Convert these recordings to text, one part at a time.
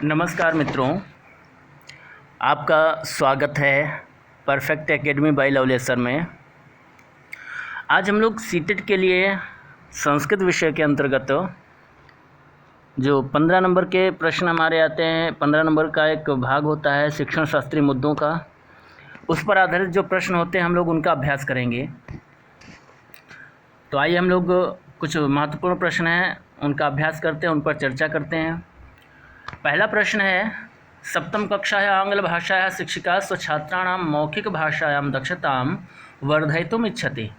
नमस्कार मित्रों, आपका स्वागत है Perfect Academy by Lovely sir में। आज हम लोग सीटेट के लिए संस्कृत विषय के अंतर्गत जो 15 नंबर के प्रश्न हमारे आते हैं, 15 नंबर का एक भाग होता है शिक्षण शास्त्री मुद्दों का, उस पर आधारित जो प्रश्न होते हैं हम लोग उनका अभ्यास करेंगे। तो आइए हम लोग कुछ महत्वपूर्ण प्रश्न हैं उनका अभ्यास करते हैं, उन पर चर्चा करते हैं। पहला प्रश्न है, सप्तम कक्षायां आंग्लभाषायाः शिक्षिका स्वछात्राणां मौखिकभाषायां दक्षतां वर्धयितुम् इच्छति।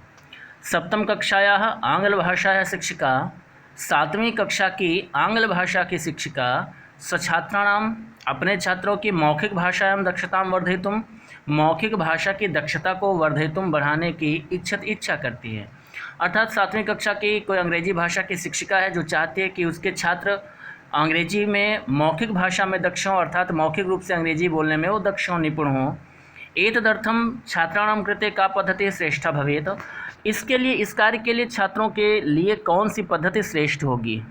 सप्तम कक्षायाः आंग्लभाषायाः शिक्षिका, 7वीं कक्षा की आंग्ल भाषा की शिक्षिका स्वछात्राणां अपने छात्रों की मौखिक भाषायां दक्षतां वर्धयितुं, मौखिक भाषा की दक्षता को वर्धयितुं बढ़ाने की इच्छा करती है। अर्थात 7वीं कक्षा की कोई अंग्रेजी भाषा की शिक्षिका है जो चाहती है कि उसके छात्र अंग्रेजी में मौखिक भाषा में दक्ष हों, अर्थात मौखिक रूप से अंग्रेजी बोलने में वो दक्ष हों, निपुण हों। एतदर्थं छात्राणां कृते का पद्धति श्रेष्ठा भवेत्। इसके लिए, इस कार्य के लिए छात्रों के लिए कौन सी पद्धति श्रेष्ठ होगी?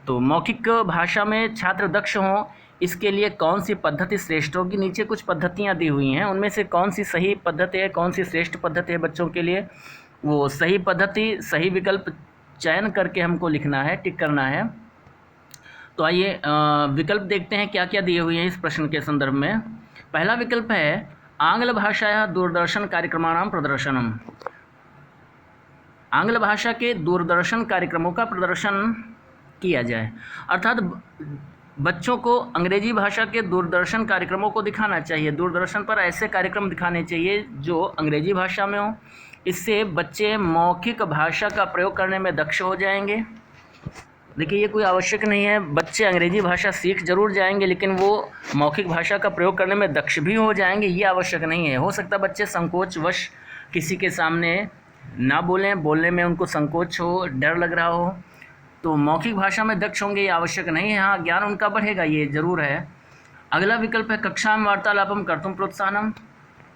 तो मौखिक भाषा में छात्र दक्ष हों, इसके लिए कौन सी पद्धति श्रेष्ठ होगी? नीचे कुछ पद्धतियाँ दी हुई हैं, उनमें से कौन सी सही पद्धति है, कौन सी श्रेष्ठ पद्धति है बच्चों के लिए, वो सही पद्धति, सही विकल्प चयन करके हमको लिखना है, टिक करना है। तो आइए विकल्प देखते हैं क्या क्या दिए हुए हैं इस प्रश्न के संदर्भ में। पहला विकल्प है आंग्ल भाषायाः दूरदर्शन कार्यक्रमाणां प्रदर्शनम। आंग्ल भाषा के दूरदर्शन कार्यक्रमों का प्रदर्शन किया जाए, अर्थात बच्चों को अंग्रेजी भाषा के दूरदर्शन कार्यक्रमों को दिखाना चाहिए। दूरदर्शन पर ऐसे कार्यक्रम दिखाने चाहिए जो अंग्रेजी भाषा में हो। इससे बच्चे मौखिक भाषा का प्रयोग करने में दक्ष हो जाएंगे। देखिए, ये कोई आवश्यक नहीं है, बच्चे अंग्रेजी भाषा सीख जरूर जाएंगे लेकिन वो मौखिक भाषा का प्रयोग करने में दक्ष भी हो जाएंगे, ये आवश्यक नहीं है। हो सकता है बच्चे संकोचवश किसी के सामने ना बोलें, बोलने में उनको संकोच हो, डर लग रहा हो, तो मौखिक भाषा में दक्ष होंगे, ये आवश्यक नहीं है। हाँ, ज्ञान उनका बढ़ेगा, ये ज़रूर है। अगला विकल्प है कक्षा में वार्तालापम कर्तुम प्रोत्साहनम।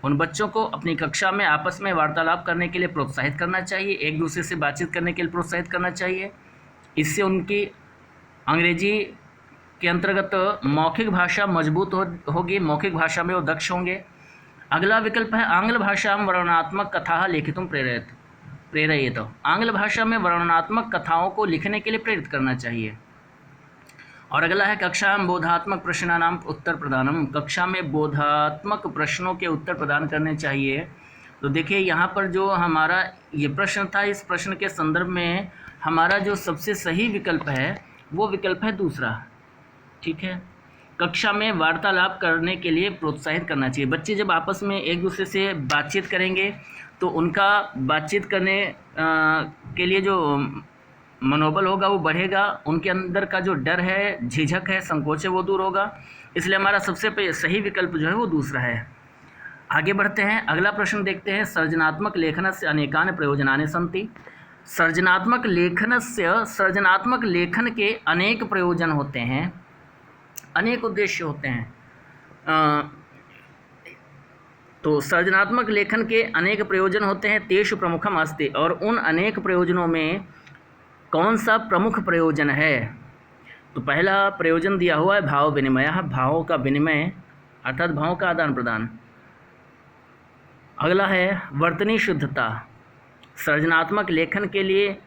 उन बच्चों को अपनी कक्षा में आपस में वार्तालाप करने के लिए प्रोत्साहित करना चाहिए, एक दूसरे से बातचीत करने के लिए प्रोत्साहित करना चाहिए। इससे उनकी अंग्रेजी के अंतर्गत मौखिक भाषा मजबूत होगी, मौखिक भाषा में वो दक्ष होंगे। अगला विकल्प है आंग्ल भाषा में वर्णनात्मक कथा लेखितुं प्रेरयेत। आंग्ल भाषा में वर्णनात्मक कथाओं को लिखने के लिए प्रेरित करना चाहिए। और अगला है कक्षा में बोधात्मक प्रश्नानां उत्तर प्रदानम। कक्षा में बोधात्मक प्रश्नों के उत्तर प्रदान करने चाहिए। तो देखिए, यहाँ पर जो हमारा ये प्रश्न था, इस प्रश्न के संदर्भ में हमारा जो सबसे सही विकल्प है वो विकल्प है दूसरा। ठीक है, कक्षा में वार्तालाप करने के लिए प्रोत्साहित करना चाहिए। बच्चे जब आपस में एक दूसरे से बातचीत करेंगे तो उनका बातचीत करने के लिए जो मनोबल होगा वो बढ़ेगा, उनके अंदर का जो डर है, झिझक है, संकोच है, वो दूर होगा। इसलिए हमारा सबसे सही विकल्प जो है वो दूसरा है। आगे बढ़ते हैं, अगला प्रश्न देखते हैं। सृजनात्मक लेखनस्य अनेकानि प्रयोजनानि सन्ति। सृजनात्मक लेखन के अनेक प्रयोजन होते हैं, अनेक उद्देश्य होते हैं। तो सृजनात्मक लेखन के अनेक प्रयोजन होते हैं। तेषु प्रमुखम अस्ति। और उन अनेक प्रयोजनों में कौन सा प्रमुख प्रयोजन है? तो पहला प्रयोजन दिया हुआ है भाव विनिमय, भावों का विनिमय, अर्थात भावों का आदान प्रदान। अगला है वर्तनी शुद्धता। सृजनात्मक लेखन के लिए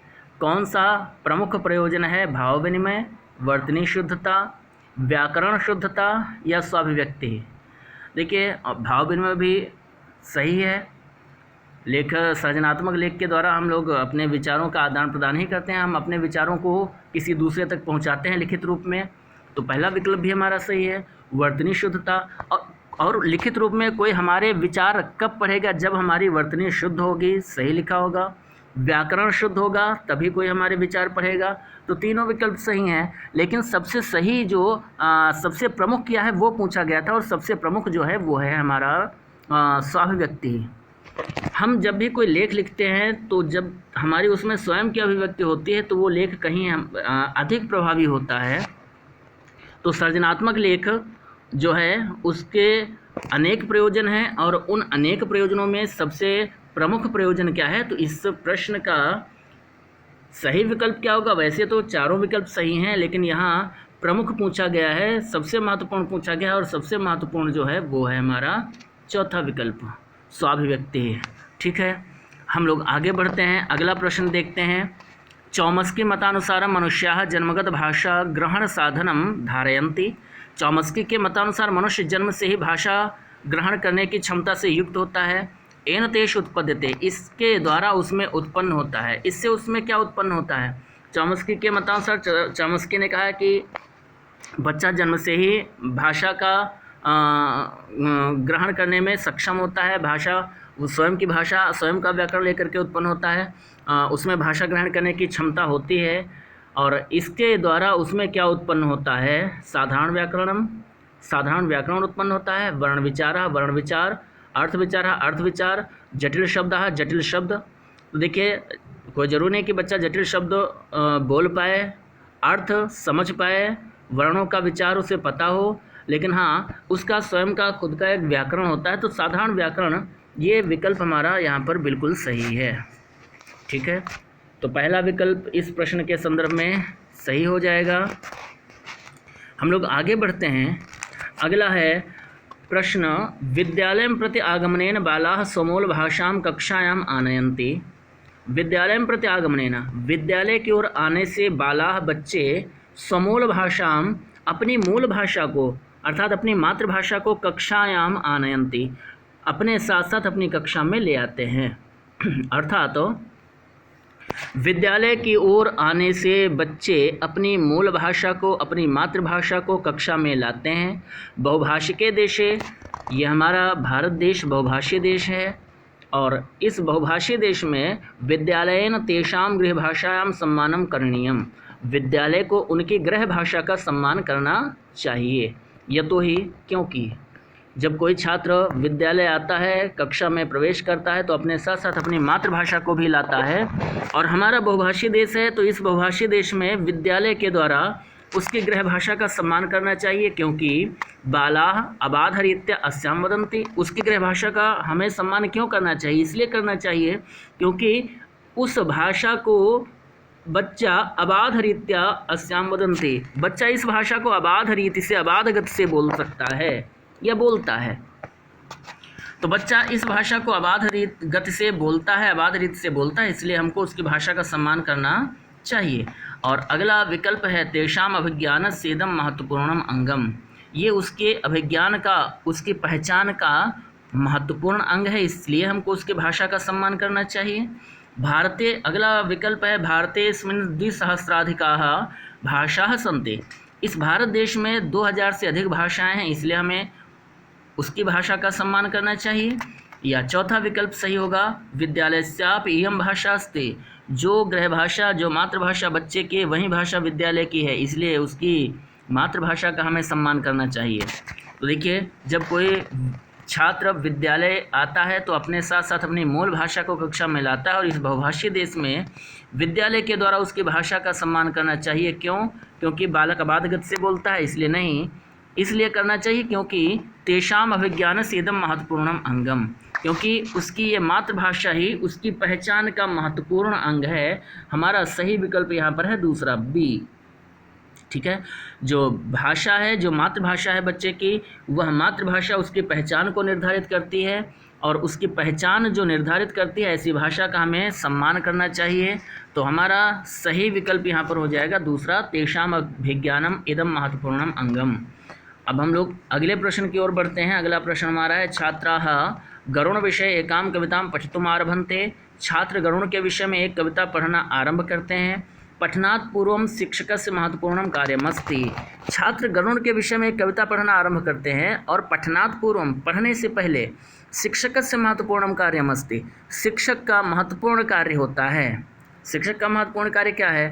कौन सा प्रमुख प्रयोजन है? भाव विनिमय, वर्तनी शुद्धता, व्याकरण शुद्धता या स्वाभिव्यक्ति। देखिए, भाव विनिमय भी सही है। सृजनात्मक लेख के द्वारा हम लोग अपने विचारों का आदान प्रदान ही करते हैं, हम अपने विचारों को किसी दूसरे तक पहुंचाते हैं लिखित रूप में। तो पहला विकल्प भी हमारा सही है, वर्तनी शुद्धता। और लिखित रूप में कोई हमारे विचार कब पढ़ेगा? जब हमारी वर्तनी शुद्ध होगी, सही लिखा होगा, व्याकरण शुद्ध होगा, तभी कोई हमारे विचार पढ़ेगा। तो तीनों विकल्प सही हैं, लेकिन सबसे सही जो सबसे प्रमुख क्या है वो पूछा गया था, और सबसे प्रमुख जो है वो है हमारा स्वाभिव्यक्ति। हम जब भी कोई लेख लिखते हैं तो जब हमारी उसमें स्वयं की अभिव्यक्ति होती है तो वो लेख कहीं अधिक प्रभावी होता है। तो सृजनात्मक लेख जो है उसके अनेक प्रयोजन हैं, और उन अनेक प्रयोजनों में सबसे प्रमुख प्रयोजन क्या है? तो इस प्रश्न का सही विकल्प क्या होगा? वैसे तो चारों विकल्प सही हैं, लेकिन यहाँ प्रमुख पूछा गया है, सबसे महत्वपूर्ण पूछा गया है, और सबसे महत्वपूर्ण जो है वो है हमारा चौथा विकल्प, स्वाभिव्यक्ति। ठीक है, हम लोग आगे बढ़ते हैं, अगला प्रश्न देखते हैं। चौमस्की मतानुसार मनुष्याः जन्मगत भाषा ग्रहण साधनम धारयन्ति। चौमस्की के मतानुसार मनुष्य जन्म से ही भाषा ग्रहण करने की क्षमता से युक्त होता है। एन तेष उत्पद्यते, इसके द्वारा उसमें उत्पन्न होता है। इससे उसमें क्या उत्पन्न होता है? चौमस्की के मतानुसार, चौमस्की ने कहा है कि बच्चा जन्म से ही भाषा का ग्रहण करने में सक्षम होता है। भाषा, स्वयं की भाषा, स्वयं का व्याकरण लेकर के उत्पन्न होता है, उसमें भाषा ग्रहण करने की क्षमता होती है। और इसके द्वारा उसमें क्या उत्पन्न होता है? साधारण व्याकरण उत्पन्न होता है। वर्ण विचार, वर्ण विचार, अर्थ विचार, जटिल शब्द। तो देखिए, कोई जरूरी नहीं कि बच्चा जटिल शब्द बोल पाए, अर्थ समझ पाए, वर्णों का विचार उसे पता हो, लेकिन हाँ, उसका स्वयं का खुद का एक व्याकरण होता है। तो साधारण व्याकरण, ये विकल्प हमारा यहाँ पर बिल्कुल सही है। ठीक है, तो पहला विकल्प इस प्रश्न के संदर्भ में सही हो जाएगा। हम लोग आगे बढ़ते हैं। अगला है प्रश्न, विद्यालयं प्रति आगमनेन बालाः स्वमूल भाषां कक्षायाम् आनयन्ति। विद्यालयं प्रति आगमनेन, विद्यालय की ओर आने से बालाः बच्चे स्वमूल भाषां, अपनी मूल भाषा को अर्थात अपनी मातृभाषा को कक्षायाम आनयन्ति, अपने साथ साथ अपनी कक्षा में ले आते हैं। अर्थात विद्यालय की ओर आने से बच्चे अपनी मूल भाषा को, अपनी मातृभाषा को कक्षा में लाते हैं। बहुभाषिके देशे, ये हमारा भारत देश बहुभाषीय देश है, और इस बहुभाषीय देश में विद्यालयेन तेषां गृहभाषायां सम्मानं करणीयम, विद्यालय को उनकी गृह भाषा का सम्मान करना चाहिए। यतोहि, क्योंकि जब कोई छात्र विद्यालय आता है, कक्षा में प्रवेश करता है, तो अपने साथ साथ अपनी मातृभाषा को भी लाता है। और हमारा बहुभाषीय देश है, तो इस बहुभाषीय देश में विद्यालय के द्वारा उसकी गृह भाषा का सम्मान करना चाहिए, क्योंकि बालाः अबाधरीत्या अस्याम वदन्ति, उसकी गृह भाषा का हमें सम्मान क्यों करना चाहिए? इसलिए करना चाहिए क्योंकि उस भाषा को बच्चा अबाध रीत्या अस्याम वदन्ति, बच्चा इस भाषा को अबाध रीति से, अबाध गति से बोल सकता है या बोलता है। तो बच्चा इस भाषा को अबाध गति से बोलता है, अबाध रीति से बोलता है, इसलिए हमको उसकी भाषा का सम्मान करना चाहिए। और अगला विकल्प है तेषाम अभिज्ञानस्येदं महत्वपूर्णम अंगम, ये उसके अभिज्ञान का, उसकी पहचान का महत्वपूर्ण अंग है, इसलिए हमको उसकी भाषा का सम्मान करना चाहिए। भारते, अगला विकल्प है भारतेस्मिन् द्विसहस्राधिकाः भाषाः सन्ति, इस भारत देश में 2000 से अधिक भाषाएं हैं, इसलिए हमें उसकी भाषा का सम्मान करना चाहिए। या चौथा विकल्प सही होगा, विद्यालयस्यापि इयं भाषा अस्ति, जो गृह भाषा, जो मातृभाषा बच्चे की, वही भाषा विद्यालय की है, इसलिए उसकी मातृभाषा का हमें सम्मान करना चाहिए। तो देखिए, जब कोई छात्र विद्यालय आता है तो अपने साथ साथ अपनी मूल भाषा को कक्षा में लाता है, और इस बहुभाषीय देश में विद्यालय के द्वारा उसकी भाषा का सम्मान करना चाहिए। क्यों? क्योंकि बालक अबाध गति से बोलता है, इसलिए नहीं, इसलिए करना चाहिए क्योंकि तेषाम अभिज्ञानस्येदं महत्वपूर्णम अंगम, क्योंकि उसकी ये मातृभाषा ही उसकी पहचान का महत्वपूर्ण अंग है। हमारा सही विकल्प यहाँ पर है दूसरा, बी। ठीक है, जो भाषा है, जो मातृभाषा है बच्चे की, वह मातृभाषा उसकी पहचान को निर्धारित करती है, और उसकी पहचान जो निर्धारित करती है, ऐसी भाषा का हमें सम्मान करना चाहिए। तो हमारा सही विकल्प यहाँ पर हो जाएगा दूसरा, तेषाम अभिज्ञानम इदम महत्वपूर्णम अंगम। अब हम लोग अगले प्रश्न की ओर बढ़ते हैं। अगला प्रश्न हमारा है, छात्राः गरुण विषय एकां कवितां पठितुम् आरभन्ते, छात्र गरुण के विषय में एक कविता पढ़ना आरंभ करते हैं। पठनात् पूर्वं शिक्षकस्य महत्वपूर्णं कार्यमस्ति, छात्र गरुण के विषय में एक कविता पढ़ना आरंभ करते हैं, और पठनात् पूर्वं, पढ़ने से पहले, शिक्षकस्य महत्वपूर्णं कार्यमस्ति, शिक्षक का महत्वपूर्ण कार्य होता है। शिक्षक का महत्वपूर्ण कार्य क्या है?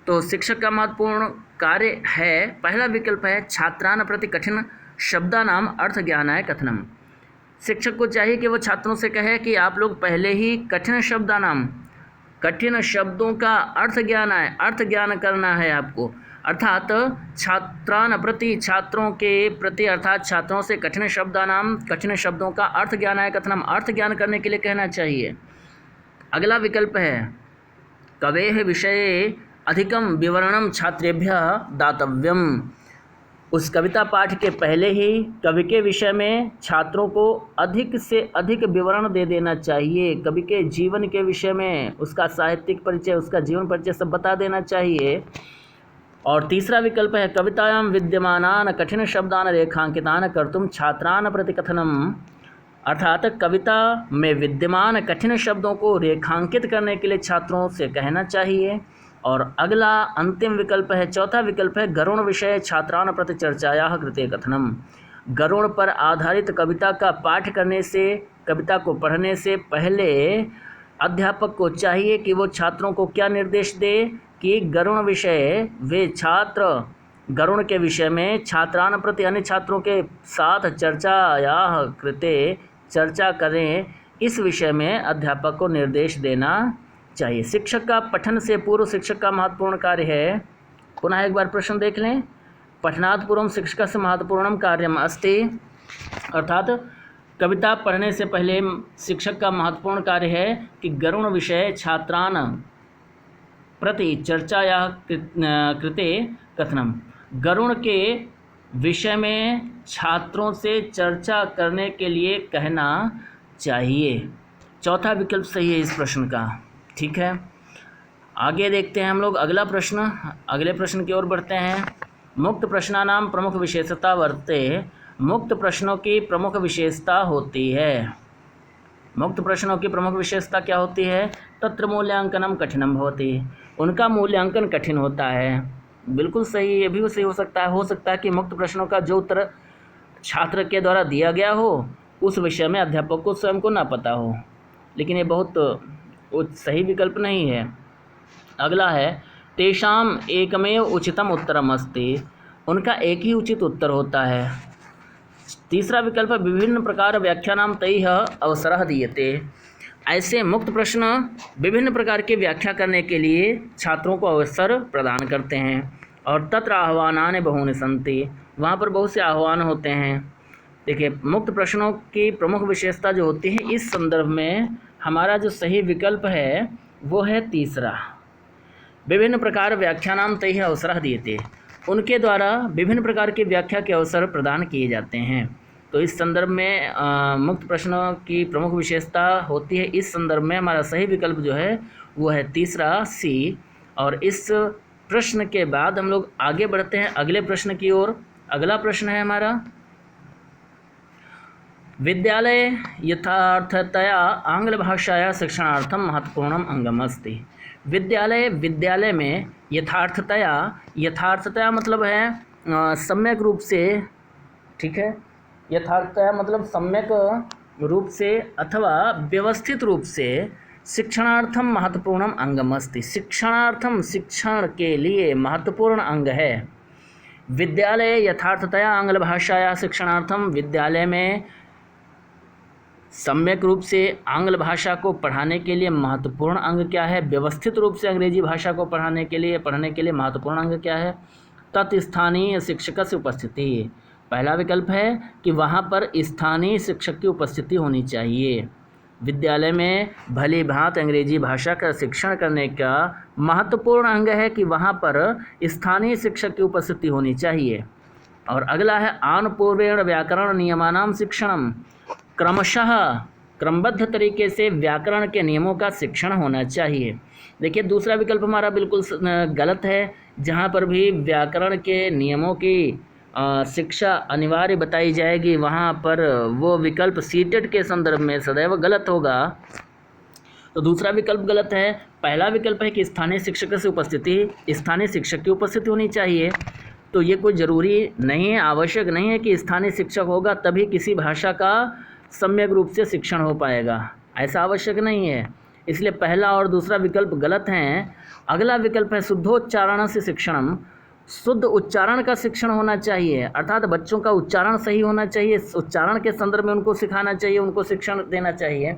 तो शिक्षक का महत्वपूर्ण कार्य है, पहला विकल्प है छात्रान् प्रति कठिन शब्दानाम अर्थ ज्ञानाय कथनम, शिक्षक को चाहिए कि वो छात्रों से कहे कि आप लोग पहले ही कठिन शब्दानाम, कठिन शब्दों का अर्थ ज्ञान है, अर्थ ज्ञान करना है आपको, अर्थात छात्रान प्रति, छात्रों के प्रति, अर्थात छात्रों से कठिन शब्दानाम, कठिन शब्दों का अर्थ ज्ञान है कथनम, अर्थ ज्ञान करने के लिए कहना चाहिए। अगला विकल्प है कवेः विषये अधिकं विवरणं छात्रेभ्यः दातव्यम, उस कविता पाठ के पहले ही कवि के विषय में छात्रों को अधिक से अधिक विवरण दे देना चाहिए। कवि के जीवन के विषय में उसका साहित्यिक परिचय, उसका जीवन परिचय सब बता देना चाहिए। और तीसरा विकल्प है कवितायां विद्यमानान कठिन शब्दान रेखांकितान कर्तुम छात्रान प्रतिकथनम, अर्थात कविता में विद्यमान कठिन शब्दों को रेखांकित करने के लिए छात्रों से कहना चाहिए। और अगला अंतिम विकल्प है, चौथा विकल्प है गरुण विषय छात्रान प्रति चर्चायाः कृते कथनम। गरुण पर आधारित कविता का पाठ करने से, कविता को पढ़ने से पहले अध्यापक को चाहिए कि वो छात्रों को क्या निर्देश दे कि गरुण विषय, वे छात्र गरुण के विषय में छात्रान प्रति अन्य छात्रों के साथ चर्चायाः कृते चर्चा करें, इस विषय में अध्यापक को निर्देश देना चाहिए। शिक्षक का पठन से पूर्व शिक्षक का महत्वपूर्ण कार्य है, पुनः एक बार प्रश्न देख लें, पठनात् पूर्वं शिक्षकस्य महत्वपूर्णं कार्यम् अस्ति, अर्थात कविता पढ़ने से पहले शिक्षक का महत्वपूर्ण कार्य है कि गरुण विषय छात्रान प्रति चर्चायाः कृते कथनम, गरुण के विषय में छात्रों से चर्चा करने के लिए कहना चाहिए। चौथा विकल्प सही है इस प्रश्न का। ठीक है, आगे देखते हैं हम लोग अगला प्रश्न। अगले प्रश्न की ओर बढ़ते हैं। मुक्त प्रश्नानाम प्रमुख विशेषता वर्तते, मुक्त प्रश्नों की प्रमुख विशेषता होती है। मुक्त प्रश्नों की प्रमुख विशेषता क्या होती है? तत्र मूल्यांकनम कठिनम भवति, उनका मूल्यांकन कठिन होता है। बिल्कुल सही, ये भी सही हो सकता है कि मुक्त प्रश्नों का जो उत्तर छात्र के द्वारा दिया गया हो उस विषय में अध्यापक को स्वयं को ना पता हो, लेकिन ये बहुत सही विकल्प नहीं है। अगला है तेषाम एकमेव उचितम उत्तरम अस्ति, उनका एक ही उचित उत्तर होता है। तीसरा विकल्प है विभिन्न प्रकार व्याख्यानाम तैः अवसरः दीयते, ऐसे मुक्त प्रश्न विभिन्न प्रकार की व्याख्या करने के लिए छात्रों को अवसर प्रदान करते हैं। और तत्र आह्वानानि बहूनि सन्ति, वहाँ पर बहुत से आह्वान होते हैं। देखिए, मुक्त प्रश्नों की प्रमुख विशेषता जो होती है, इस संदर्भ में हमारा जो सही विकल्प है वो है तीसरा, विभिन्न प्रकार व्याख्यानाम तैः अवसरः दीयते, उनके द्वारा विभिन्न प्रकार की व्याख्या के अवसर प्रदान किए जाते हैं। तो इस संदर्भ में मुक्त प्रश्नों की प्रमुख विशेषता होती है। इस संदर्भ में हमारा सही विकल्प जो है वो है तीसरा सी। और इस प्रश्न के बाद हम लोग आगे बढ़ते हैं अगले प्रश्न की ओर। अगला प्रश्न है हमारा, विद्यालय यथार्थतया आंग्ल भाषाया शिक्षणार्थम महत्वपूर्णम अंगम अस्ति। विद्यालय में यथार्थतया मतलब है सम्यक रूप से, ठीक है, यथार्थतया मतलब सम्यक रूप से अथवा व्यवस्थित रूप से शिक्षणार्थम महत्वपूर्णम अंगम अस्ति, शिक्षणार्थम शिक्षण के लिए महत्वपूर्ण अंग है। विद्यालय यथार्थतया आंग्ल भाषाया शिक्षणार्थम, विद्यालय में सम्यक रूप से आंग्ल भाषा को पढ़ाने के लिए महत्वपूर्ण अंग क्या है? व्यवस्थित रूप से अंग्रेजी भाषा को पढ़ने के लिए महत्वपूर्ण अंग क्या है? तत्स्थानीय शिक्षक की उपस्थिति। पहला विकल्प है कि वहाँ पर स्थानीय शिक्षक की उपस्थिति होनी चाहिए। विद्यालय में भली भांति अंग्रेजी भाषा का शिक्षण करने का महत्वपूर्ण अंग है कि वहाँ पर स्थानीय शिक्षक की उपस्थिति होनी चाहिए। और अगला है आनपूर्वेण व्याकरण नियमानाम शिक्षणम, क्रमशः क्रमबद्ध तरीके से व्याकरण के नियमों का शिक्षण होना चाहिए। देखिए, दूसरा विकल्प हमारा बिल्कुल गलत है। जहाँ पर भी व्याकरण के नियमों की शिक्षा अनिवार्य बताई जाएगी, वहाँ पर वो विकल्प सीटेट के संदर्भ में सदैव गलत होगा। तो दूसरा विकल्प गलत है। पहला विकल्प है कि स्थानीय शिक्षक की उपस्थिति होनी चाहिए। तो ये कोई ज़रूरी नहीं है, आवश्यक नहीं है कि स्थानीय शिक्षक होगा तभी किसी भाषा का सम्यक रूप से शिक्षण हो पाएगा, ऐसा आवश्यक नहीं है। इसलिए पहला और दूसरा विकल्प गलत हैं। अगला विकल्प है शुद्धोच्चारण से शिक्षणम, शुद्ध उच्चारण का शिक्षण होना चाहिए, अर्थात बच्चों का उच्चारण सही होना चाहिए, उच्चारण के संदर्भ में उनको सिखाना चाहिए, उनको शिक्षण देना चाहिए।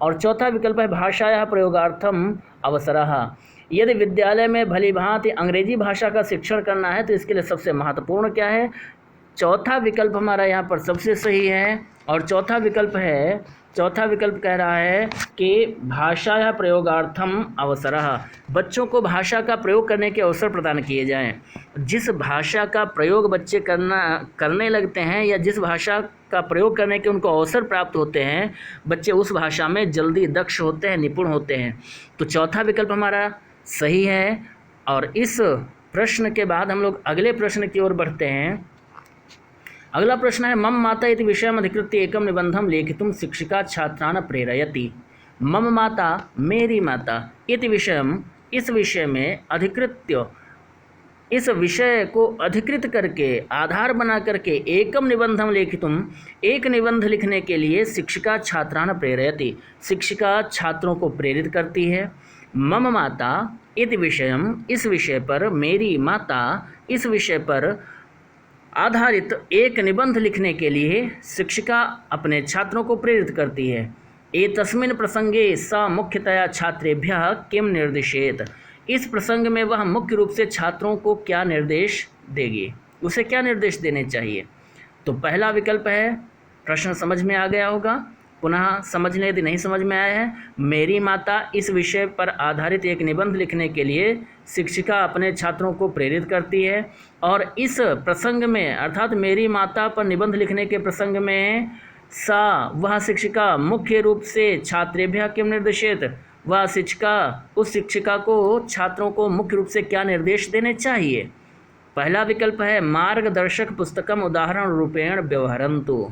और चौथा विकल्प है भाषाया प्रयोगार्थम अवसरः, यदि विद्यालय में भली भांति अंग्रेजी भाषा का शिक्षण करना है तो इसके लिए सबसे महत्वपूर्ण क्या है? चौथा विकल्प हमारा यहाँ पर सबसे सही है, और चौथा विकल्प कह रहा है कि भाषाया प्रयोगार्थम अवसरः, बच्चों को भाषा का प्रयोग करने के अवसर प्रदान किए जाएं। जिस भाषा का प्रयोग बच्चे करने लगते हैं या जिस भाषा का प्रयोग करने के उनको अवसर प्राप्त होते हैं, बच्चे उस भाषा में जल्दी दक्ष होते हैं, निपुण होते हैं। तो चौथा विकल्प हमारा सही है। और इस प्रश्न के बाद हम लोग अगले प्रश्न की ओर बढ़ते हैं। अगला प्रश्न है, मम माता इति विषयम अधिकृत्य एकम निबंधम लेखितुम शिक्षिका छात्रान् प्रेरयति। मम माता, मेरी माता, इति विषयम, इस विषय में, अधिकृत्य, इस विषय को अधिकृत करके, आधार बना करके, एकम निबंधम लेखितुम, एक निबंध लिखने के लिए शिक्षिका छात्रान् प्रेरयति, शिक्षिका छात्रों को प्रेरित करती है। मम माता इति विषयम, इस विषय पर, मेरी माता, इस विषय पर आधारित एक निबंध लिखने के लिए शिक्षिका अपने छात्रों को प्रेरित करती है। एतस्मिन् प्रसंगे सा मुख्यतया छात्रेभ्यः किम निर्दिशेत, इस प्रसंग में वह मुख्य रूप से छात्रों को क्या निर्देश देगी, उसे क्या निर्देश देने चाहिए। तो पहला विकल्प है, प्रश्न समझ में आ गया होगा, पुनः समझ लें यदि नहीं समझ में आया है। मेरी माता इस विषय पर आधारित एक निबंध लिखने के लिए शिक्षिका अपने छात्रों को प्रेरित करती है, और इस प्रसंग में, अर्थात मेरी माता पर निबंध लिखने के प्रसंग में, सा, वह शिक्षिका, मुख्य रूप से छात्रेभ्यः किम निर्दिशेत, वह शिक्षिका, उस शिक्षिका को छात्रों को मुख्य रूप से क्या निर्देश देने चाहिए। पहला विकल्प है, मार्गदर्शक पुस्तकम उदाहरण रूपेण व्यवहरन्तु,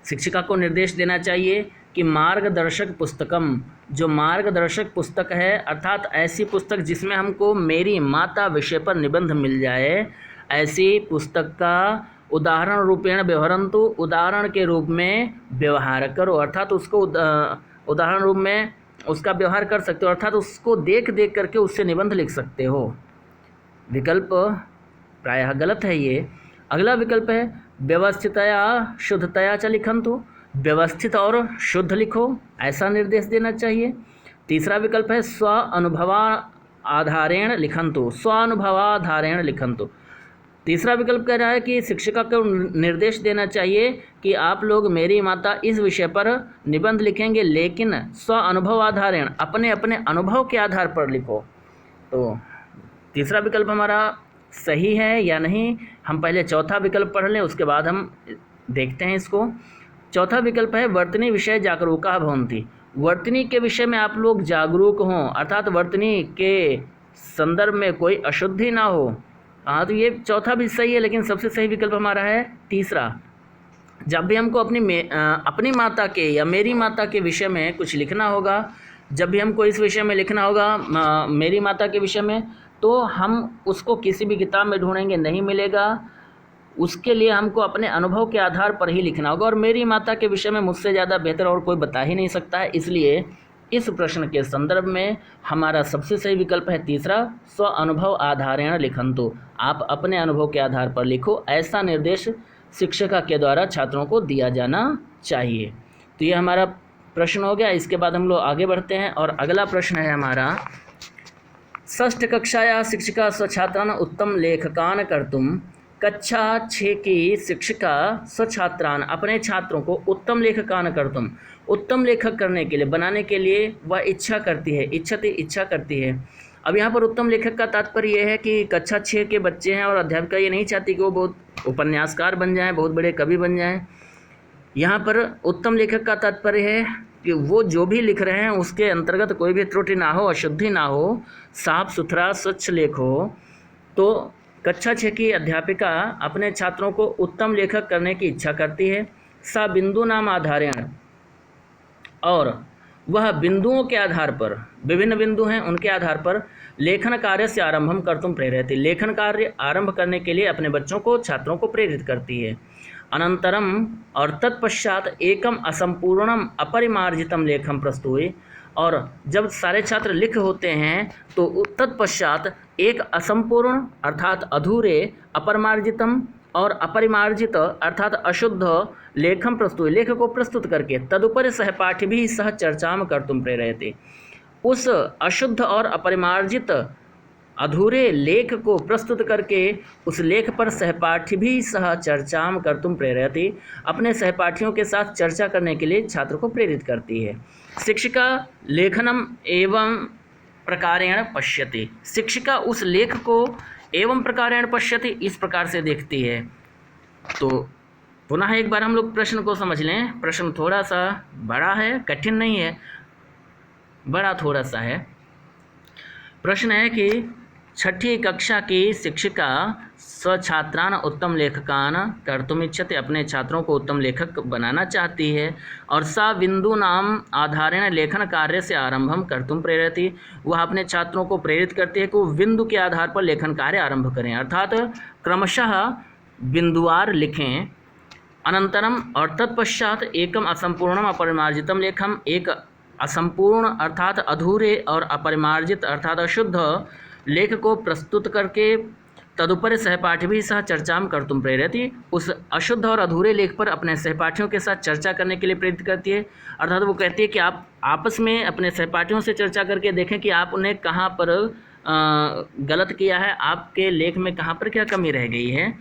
शिक्षिका को निर्देश देना चाहिए कि मार्गदर्शक पुस्तकम, जो मार्गदर्शक पुस्तक है, अर्थात ऐसी पुस्तक जिसमें हमको मेरी माता विषय पर निबंध मिल जाए, ऐसी पुस्तक का उदाहरण रूपेण व्यवहरन्तु, उदाहरण के रूप में व्यवहार करो, अर्थात उसको उदाहरण रूप में उसका व्यवहार कर सकते हो, अर्थात उसको देख देख करके उससे निबंध लिख सकते हो। विकल्प प्रायः गलत है ये। अगला विकल्प है, व्यवस्थितया शुद्धतया च लिखन्तु, व्यवस्थित और शुद्ध लिखो, ऐसा निर्देश देना चाहिए। तीसरा विकल्प है, स्व अनुभवाधारेण लिखन्तु, स्व अनुभवाधारेण लिखन्तु, तीसरा विकल्प कह रहा है कि शिक्षिका को निर्देश देना चाहिए कि आप लोग मेरी माता इस विषय पर निबंध लिखेंगे, लेकिन स्व अनुभवाधारेण, अपने अपने अनुभव के आधार पर लिखो। तो तीसरा विकल्प हमारा सही है या नहीं, हम पहले चौथा विकल्प पढ़ लें, उसके बाद हम देखते हैं इसको। चौथा विकल्प है, वर्तनी विषय जागरूका भवन्ति, वर्तनी के विषय में आप लोग जागरूक हों, अर्थात वर्तनी के संदर्भ में कोई अशुद्धि ना हो। हाँ, तो ये चौथा भी सही है, लेकिन सबसे सही विकल्प हमारा है तीसरा। जब भी हमको अपनी माता के या मेरी माता के विषय में कुछ लिखना होगा, जब भी हमको इस विषय में लिखना होगा मेरी माता के विषय में, तो हम उसको किसी भी किताब में ढूंढेंगे नहीं मिलेगा, उसके लिए हमको अपने अनुभव के आधार पर ही लिखना होगा, और मेरी माता के विषय में मुझसे ज़्यादा बेहतर और कोई बता ही नहीं सकता है। इसलिए इस प्रश्न के संदर्भ में हमारा सबसे सही विकल्प है तीसरा, स्व अनुभव आधारेण लिखन्तु, आप अपने अनुभव के आधार पर लिखो, ऐसा निर्देश शिक्षिका के द्वारा छात्रों को दिया जाना चाहिए। तो ये हमारा प्रश्न हो गया। इसके बाद हम लोग आगे बढ़ते हैं, और अगला प्रश्न है हमारा, षष्ठ कक्षाया शिक्षिका स्वछात्रान् उत्तम लेखकान् कर्तुम, कक्षा 6 की शिक्षिका स्वछात्रान्, अपने छात्रों को उत्तम लेखकान् कर्तुम, उत्तम लेखक करने के लिए, बनाने के लिए वह इच्छा करती है, इच्छा करती है। अब यहाँ पर उत्तम लेखक का तात्पर्य यह है कि कक्षा 6 के बच्चे हैं और अध्यापिका ये नहीं चाहती कि वो बहुत उपन्यासकार बन जाएं, बहुत बड़े कवि बन जाएं। यहाँ पर उत्तम लेखक का तात्पर्य है कि वो जो भी लिख रहे हैं उसके अंतर्गत कोई भी त्रुटि ना हो, अशुद्धि ना हो, साफ सुथरा स्वच्छ लेख हो। तो कक्षा 6 की अध्यापिका अपने छात्रों को उत्तम लेखक करने की इच्छा करती है। सा बिंदु नाम आधारेण, और वह बिंदुओं के आधार पर, विभिन्न बिंदु हैं उनके आधार पर, लेखन कार्य से आरंभम कर्तुम प्रेरयति, लेखन कार्य आरंभ करने के लिए अपने बच्चों को, छात्रों को प्रेरित करती है। अनंतरम, और तत्पश्चात, एकम असंपूर्णम अपरिमार्जितम लेखम प्रस्तुय, और जब सारे छात्र लिख होते हैं तो तत्पश्चात एक असंपूर्ण अर्थात अधूरे, अपरिमार्जितम और अपरिमार्जित अर्थात अशुद्ध लेखम प्रस्तुत, लेख को प्रस्तुत करके, तदुपरि सहपाठी भी सह चर्चाम कर्तुम प्रेरयते, उस अशुद्ध और अपरिमार्जित अधूरे लेख को प्रस्तुत करके उस लेख पर सहपाठी सह चर्चाम कर्तुम प्रेरयति, अपने सहपाठियों के साथ चर्चा करने के लिए छात्र को प्रेरित करती है। शिक्षिका लेखनम एवं प्रकारेण पश्यति, शिक्षिका उस लेख को एवं प्रकारेण पश्यति इस प्रकार से देखती है। तो पुनः एक बार हम लोग प्रश्न को समझ लें। प्रश्न थोड़ा सा बड़ा है, कठिन नहीं है, बड़ा थोड़ा सा है। प्रश्न है कि छठी कक्षा की शिक्षिका स्वछात्रान उत्तम लेखकान कर्तुमिच्छति, अपने छात्रों को उत्तम लेखक बनाना चाहती है। और सा बिंदु नाम आधारेण लेखन कार्य से आरंभम कर्तुम प्रेरयति, वह अपने छात्रों को प्रेरित करती है कि वो बिंदु के आधार पर लेखन कार्य आरंभ करें, अर्थात क्रमशः बिंदुवार लिखें। अनंतरम और तत्पश्चात एकम असंपूर्णम अपरिमार्जितम लेखम, एक असंपूर्ण अर्थात अधूरे और अपरिमार्जित अर्थात अशुद्ध लेख को प्रस्तुत करके तदुपरि सहपाठी भी सह चर्चाम कर्तुम प्रेरयति, उस अशुद्ध और अधूरे लेख पर अपने सहपाठियों के साथ चर्चा करने के लिए प्रेरित करती है। अर्थात वो कहती है कि आप आपस में अपने सहपाठियों से चर्चा करके देखें कि आपने कहाँ पर गलत किया है, आपके लेख में कहाँ पर क्या कमी रह गई है।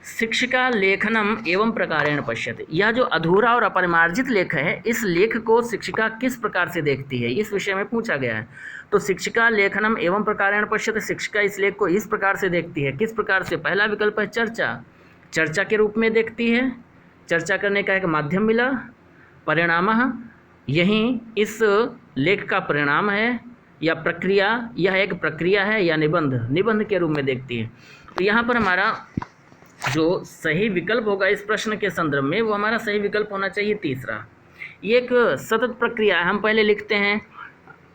शिक्षिका लेखनम एवं प्रकारेण पश्यति, यह जो अधूरा और अपरिमार्जित लेख है, इस लेख को शिक्षिका किस प्रकार से देखती है, इस विषय में पूछा गया है। तो शिक्षिका लेखनम एवं प्रकारेण पश्यति, शिक्षिका इस लेख को इस प्रकार से देखती है। किस प्रकार से? पहला विकल्प है चर्चा, चर्चा के रूप में देखती है, चर्चा करने का एक माध्यम मिला। परिणामः, यही इस लेख का परिणाम है या प्रक्रिया, यह एक प्रक्रिया है या निबंध, निबंध के रूप में देखती है। तो यहाँ पर हमारा जो सही विकल्प होगा इस प्रश्न के संदर्भ में, वो हमारा सही विकल्प होना चाहिए तीसरा। ये एक सतत प्रक्रिया है, हम पहले लिखते हैं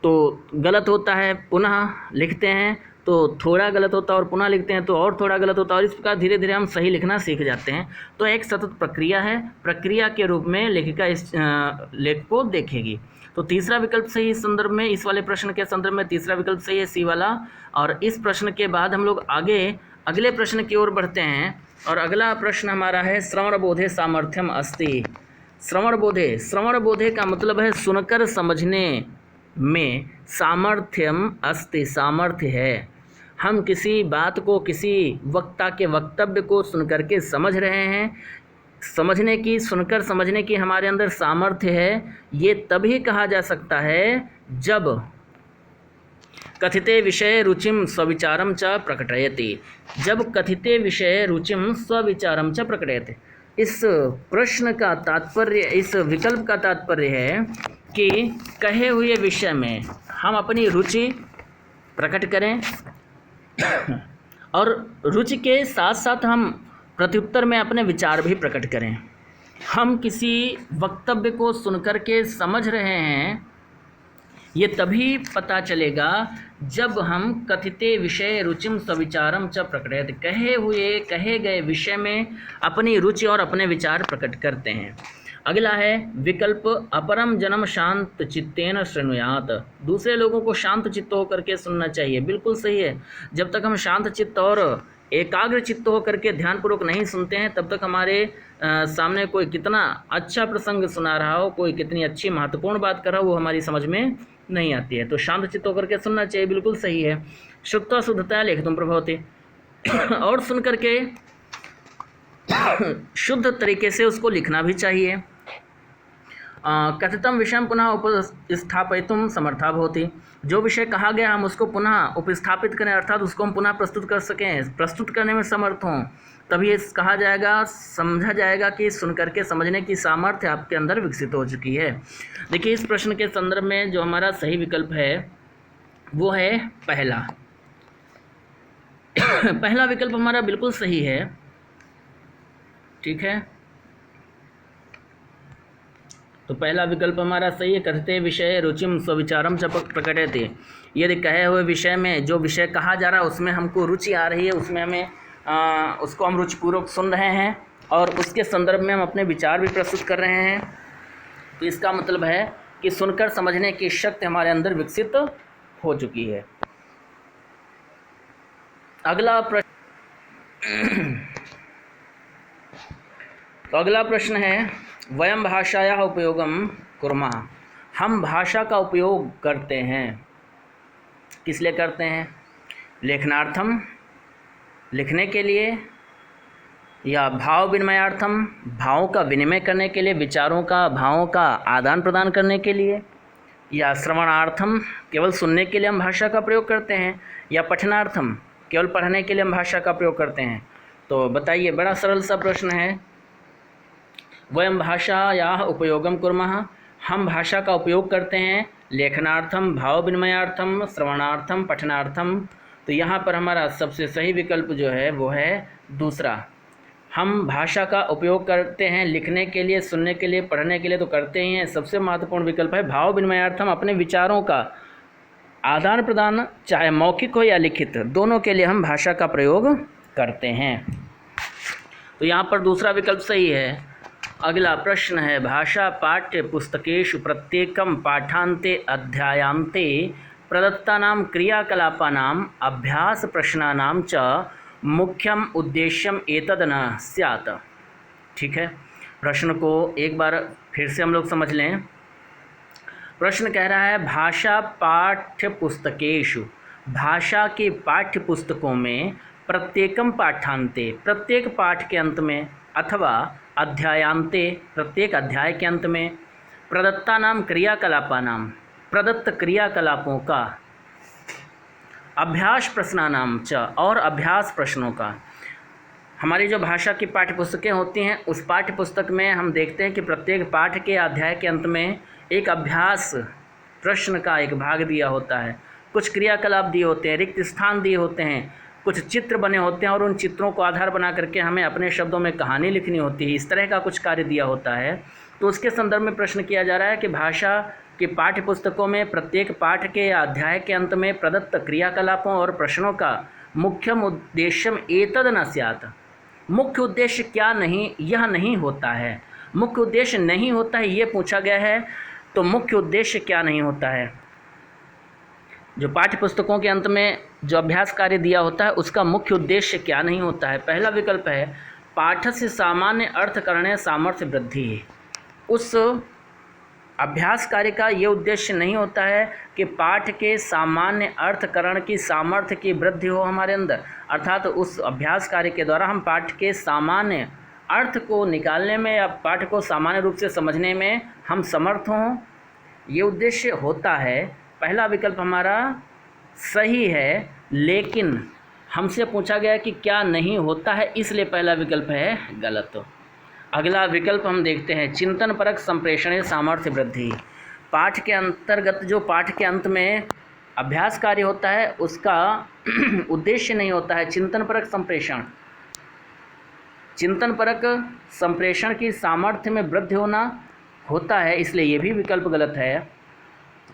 तो गलत होता है, पुनः लिखते हैं तो थोड़ा गलत होता है, और पुनः लिखते हैं तो और थोड़ा गलत होता है, और इस प्रकार धीरे धीरे हम सही लिखना सीख जाते हैं। तो एक सतत प्रक्रिया है, प्रक्रिया के रूप में लेखिका इस लेख को देखेगी। तो तीसरा विकल्प सही इस संदर्भ में, इस वाले प्रश्न के संदर्भ में तीसरा विकल्प सही है, सी वाला। और इस प्रश्न के बाद हम लोग आगे अगले प्रश्न की ओर बढ़ते हैं, और अगला प्रश्न हमारा है श्रवण बोधे सामर्थ्यम अस्ति। श्रवण बोधे, श्रवण बोधे का मतलब है सुनकर समझने में सामर्थ्यम अस्ति, सामर्थ्य है। हम किसी बात को, किसी वक्ता के वक्तव्य को सुनकर के समझ रहे हैं, समझने की, सुनकर समझने की हमारे अंदर सामर्थ्य है। ये तभी कहा जा सकता है जब कथिते विषय रुचिम स्वविचारम च प्रकटयति, जब कथिते विषय रुचिम स्वविचारम च प्रकटयति। इस प्रश्न का तात्पर्य, इस विकल्प का तात्पर्य है कि कहे हुए विषय में हम अपनी रुचि प्रकट करें, और रुचि के साथ साथ हम प्रत्युत्तर में अपने विचार भी प्रकट करें। हम किसी वक्तव्य को सुनकर के समझ रहे हैं, ये तभी पता चलेगा जब हम कथिते विषय रुचिम सविचारम च प्रकटयति, कहे गए विषय में अपनी रुचि और अपने विचार प्रकट करते हैं। अगला है विकल्प अपरम जन्म शांत चित्तेन शृणुयात, दूसरे लोगों को शांत चित्त होकर के सुनना चाहिए। बिल्कुल सही है, जब तक हम शांत चित्त और एकाग्र चित्त होकर के ध्यानपूर्वक नहीं सुनते हैं, तब तक हमारे सामने कोई कितना अच्छा प्रसंग सुना रहा हो, कोई कितनी अच्छी महत्वपूर्ण बात कर रहा हो, वो हमारी समझ में नहीं आती है। तो शांत चित्त होकर के सुनना चाहिए, बिल्कुल सही है। श्रुत्वा शुद्धतया लेखितुम प्रभवति, और सुन करके शुद्ध तरीके से उसको लिखना भी चाहिए। कथितम विषय पुनः उपस्थापयितुम समर्था भवति, जो विषय कहा गया हम उसको पुनः उपस्थापित करें, अर्थात उसको हम पुनः प्रस्तुत कर सकें, प्रस्तुत करने में समर्थ हों, तभी कहा जाएगा, समझा जाएगा कि सुन करके समझने की सामर्थ्य आपके अंदर विकसित हो चुकी है। देखिए इस प्रश्न के संदर्भ में जो हमारा सही विकल्प है वो है पहला। पहला विकल्प हमारा बिल्कुल सही है, ठीक है। तो पहला विकल्प हमारा सही है, कथिते विषय रुचिम स्वविचारम च प्रकटयति। यदि कहे हुए विषय में जो विषय कहा जा रहा है उसमें हमको रुचि आ रही है, उसमें हमें उसको हम रुचिपूर्वक सुन रहे हैं और उसके संदर्भ में हम अपने विचार भी प्रस्तुत कर रहे हैं, तो इसका मतलब है कि सुनकर समझने की शक्ति हमारे अंदर विकसित हो चुकी है। अगला प्रश्न तो अगला प्रश्न है वयम भाषायाः उपयोगम कुर्मः, हम भाषा का उपयोग करते हैं। किस लिए करते हैं? लेखनार्थम लिखने के लिए, या भाव विनिमयार्थम भावों का विनिमय करने के लिए, विचारों का भावों का आदान प्रदान करने के लिए, या श्रवणार्थम केवल सुनने के लिए हम भाषा का प्रयोग करते हैं, या पठनार्थम केवल पढ़ने के लिए हम भाषा का प्रयोग करते हैं। तो बताइए, बड़ा सरल सा प्रश्न है। वयम भाषायाः उपयोगम कुर्मः, हम भाषा का उपयोग करते हैं लेखनार्थम, भाव विनिमयार्थम, श्रवणार्थम, पठनार्थम। तो यहाँ पर हमारा सबसे सही विकल्प जो है वो है दूसरा। हम भाषा का उपयोग करते हैं लिखने के लिए, सुनने के लिए, पढ़ने के लिए तो करते ही हैं। सबसे महत्वपूर्ण विकल्प है भाव विनिमयार्थम, अपने विचारों का आदान प्रदान, चाहे मौखिक हो या लिखित, दोनों के लिए हम भाषा का प्रयोग करते हैं। तो यहाँ पर दूसरा विकल्प सही है। अगला प्रश्न है, भाषा पाठ्य पुस्तकेषु प्रत्येकम पाठान्ते अध्यायान्ते प्रदत्तानां क्रियाकलापानां अभ्यास प्रश्नानां च मुख्यम उद्देश्यम एतद न स्यात्। ठीक है, प्रश्न को एक बार फिर से हम लोग समझ लें। प्रश्न कह रहा है, भाषा पाठ्य पुस्तकेषु, भाषा के पाठ्य पुस्तकों में प्रत्येकम पाठान्ते, प्रत्येक पाठ के अंत में, अथवा अध्यायांते, प्रत्येक अध्याय के अंत में, प्रदत्तानां क्रियाकलापानां, प्रदत्त क्रियाकलापों का, अभ्यास प्रश्नानां च, और अभ्यास प्रश्नों का। हमारी जो भाषा की पाठ्य पुस्तकें होती हैं, उस पाठ्य पुस्तक में हम देखते हैं कि प्रत्येक पाठ के अध्याय के अंत में एक अभ्यास प्रश्न का एक भाग दिया होता है, कुछ क्रियाकलाप दिए होते हैं, रिक्त स्थान दिए होते हैं, कुछ चित्र बने होते हैं और उन चित्रों को आधार बना करके हमें अपने शब्दों में कहानी लिखनी होती है। इस तरह का कुछ कार्य दिया होता है। तो उसके संदर्भ में प्रश्न किया जा रहा है कि भाषा कि पाठ्य पुस्तकों में प्रत्येक पाठ के या अध्याय के अंत में प्रदत्त क्रियाकलापों और प्रश्नों का मुख्यम उद्देश्यम एतद न स्यात्, मुख्य उद्देश्य क्या नहीं, यह नहीं होता है। मुख्य उद्देश्य नहीं होता है ये पूछा गया है। तो मुख्य उद्देश्य क्या नहीं होता है? जो पाठ्य पुस्तकों के अंत में जो अभ्यास कार्य दिया होता है उसका मुख्य उद्देश्य क्या नहीं होता है? पहला विकल्प है पाठस्य सामान्य अर्थकरणीय सामर्थ्य वृद्धि। उस अभ्यास कार्य का ये उद्देश्य नहीं होता है कि पाठ के सामान्य अर्थकरण की सामर्थ्य की वृद्धि हो हमारे अंदर, अर्थात उस अभ्यास कार्य के द्वारा हम पाठ के सामान्य अर्थ को निकालने में या पाठ को सामान्य रूप से समझने में हम समर्थ हों, ये उद्देश्य होता है। पहला विकल्प हमारा सही है, लेकिन हमसे पूछा गया कि क्या नहीं होता है, इसलिए पहला विकल्प है गलत। अगला विकल्प हम देखते हैं, चिंतन परक संप्रेषण सामर्थ्य वृद्धि। पाठ के अंतर्गत जो पाठ के अंत में अभ्यास कार्य होता है उसका उद्देश्य नहीं होता है चिंतन परक संप्रेषण। चिंतन परक संप्रेषण की सामर्थ्य में वृद्धि होना होता है, इसलिए ये भी विकल्प गलत है।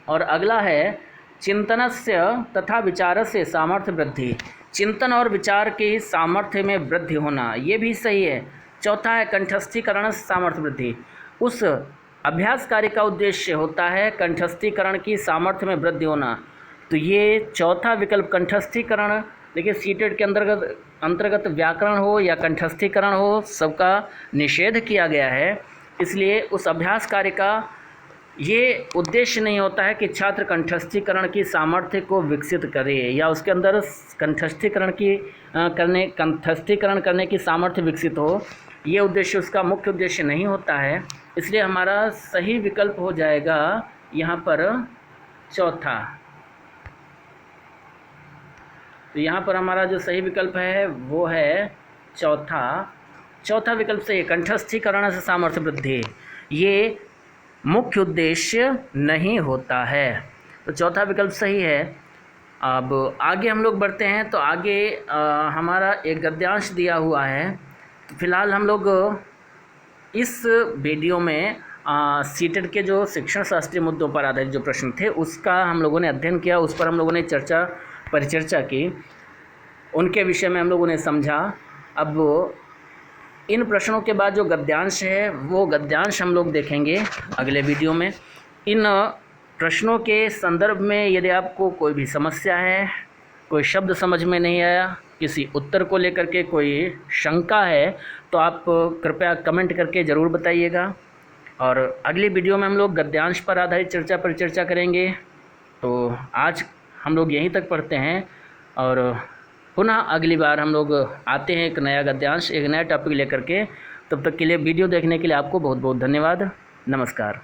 और अगला है चिंतनस्य तथा विचारस्य सामर्थ्य वृद्धि। चिंतन और विचार की सामर्थ्य में वृद्धि होना, ये भी सही है। चौथा है कंठस्थीकरण सामर्थ्य वृद्धि। उस अभ्यास कार्य का उद्देश्य होता है कंठस्थीकरण की सामर्थ्य में वृद्धि होना। तो ये चौथा विकल्प कंठस्थीकरण, देखिए सीटेट के अंतर्गत व्याकरण हो या कंठस्थीकरण हो, सबका निषेध किया गया है। इसलिए उस अभ्यास कार्य का ये उद्देश्य नहीं होता है कि छात्र कंठस्थीकरण की सामर्थ्य को विकसित करे या उसके अंदर कंठस्थीकरण करने की सामर्थ्य विकसित हो, ये उद्देश्य उसका मुख्य उद्देश्य नहीं होता है। इसलिए हमारा सही विकल्प हो जाएगा यहाँ पर चौथा। तो यहाँ पर हमारा जो सही विकल्प है वो है चौथा विकल्प सही है, कंठस्थीकरण से सामर्थ्य वृद्धि। ये मुख्य उद्देश्य नहीं होता है, तो चौथा विकल्प सही है। अब आगे हम लोग बढ़ते हैं। तो आगे हमारा एक गद्यांश दिया हुआ है। तो फिलहाल हम लोग इस वीडियो में सीटेट के जो शिक्षण शास्त्रीय मुद्दों पर आधारित जो प्रश्न थे उसका हम लोगों ने अध्ययन किया, उस पर हम लोगों ने परिचर्चा की, उनके विषय में हम लोगों ने समझा। अब इन प्रश्नों के बाद जो गद्यांश है वो गद्यांश हम लोग देखेंगे अगले वीडियो में। इन प्रश्नों के संदर्भ में यदि आपको कोई भी समस्या है, कोई शब्द समझ में नहीं आया, किसी उत्तर को लेकर के कोई शंका है, तो आप कृपया कमेंट करके ज़रूर बताइएगा। और अगली वीडियो में हम लोग गद्यांश पर आधारित चर्चा करेंगे। तो आज हम लोग यहीं तक पढ़ते हैं। और पुनः अगली बार हम लोग आते हैं एक नया गद्यांश, एक नया टॉपिक लेकर के। तब तक के लिए वीडियो देखने के लिए आपको बहुत बहुत धन्यवाद। नमस्कार।